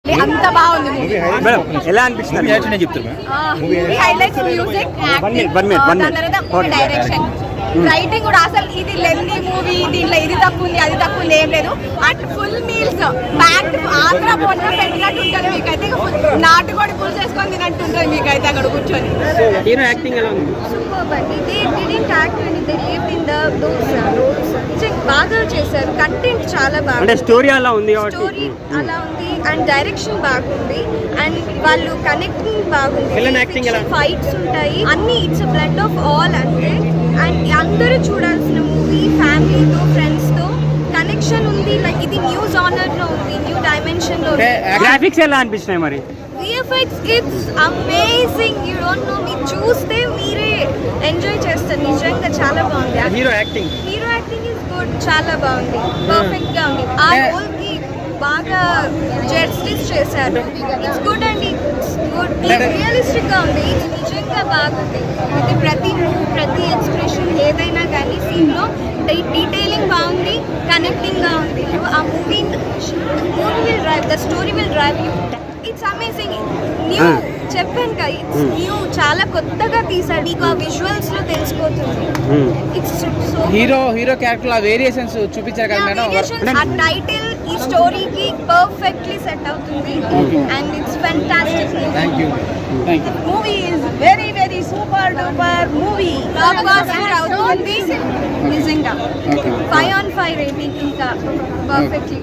అంత బాగుంది మూవీ. ఎలా అనిపిస్తుంది? Highlights music, acting, direction, writing కూడా. అసలు ఇది లెంది మూవీ, దీంట్లో ఇది తక్కువ ఉంది అది తక్కువ ఉంది ఏం లేదు. And full meals packed, Andhra పొన్న పెట్టినట్టు ఉంటుంది మీకైతే. నాటుకోడి పులుసు చేసుకొని తినట్టు ఉంటుంది మీకైతే అక్కడ కూర్చొని. హీరో యాక్టింగ్ ఎలా ఉంది? సూపర్ అండి. బాగా చేశారు. కంటెంట్ చాలా బాగుంది. స్టోరీ అలా ఉంది, స్టోరీ అలా ఉంది అండ్ డైరెక్షన్ బాగుంది అండ్ వాళ్ళు కనెక్టింగ్ బాగుంది. ఫైట్స్ ఉంటాయి అన్ని. ఇట్స్ బ్లడ్ ఆఫ్ ఆల్ అంటే. అండ్ అందరూ చూడాల్సిన మూవీ. ఫ్యామిలీతో, ఫ్రెండ్స్ తో కనెక్షన్ ఉంది. లైక్ ఇది న్యూ జానర్ లో ఉంది, న్యూ డైమెన్షన్ లో ఉంది. గ్రాఫిక్స్ ఎలా అనిపిస్తున్నాయి మరి? VFX it's amazing. You don't know, మీరు చూస్తే మీరే ఎంజాయ్ చేస్తారు. నిజంగా చాలా బాగుంది. హీరో యాక్టింగ్ ఇస్ గుడ్, చాలా బాగుంది, పర్ఫెక్ట్ గా ఉంది. ఆ రోల్ కి బాగా జస్టిస్ చేశారు. ఇట్స్ గుడ్ అండి, ఇట్స్ గుడ్. రియలిస్టిక్ గా ఉంది. ఇది నిజంగా బాగుంది. అయితే ప్రతి మూవ్, ప్రతి ఎక్స్ప్రెషన్ ఏదైనా కానీ సీన్ లో డీటెయిలింగ్ బాగుంది, కనెక్టింగ్ గా ఉంది. ఆ movie will drive, the story will drive you. It's amazing. New చెప్పాను కదా, ఇట్స్ న్యూ, చాలా కొత్తగా తీసాడు. మీకు ఆ విజువల్స్ లో తెలిసిపోతుంది. It's so hero character variations చూపించారు కదా మేడం. ఆ టైటిల్ ఈ స్టోరీకి పర్ఫెక్ట్లీ సెట్ అవుతుంది and it's fantastic. Thank you. Movie is very very super duper movie. Block buster అవుతుంది నిజంగా. 5/5 రేటింగ్ ఇంకా పర్ఫెక్ట్లీ.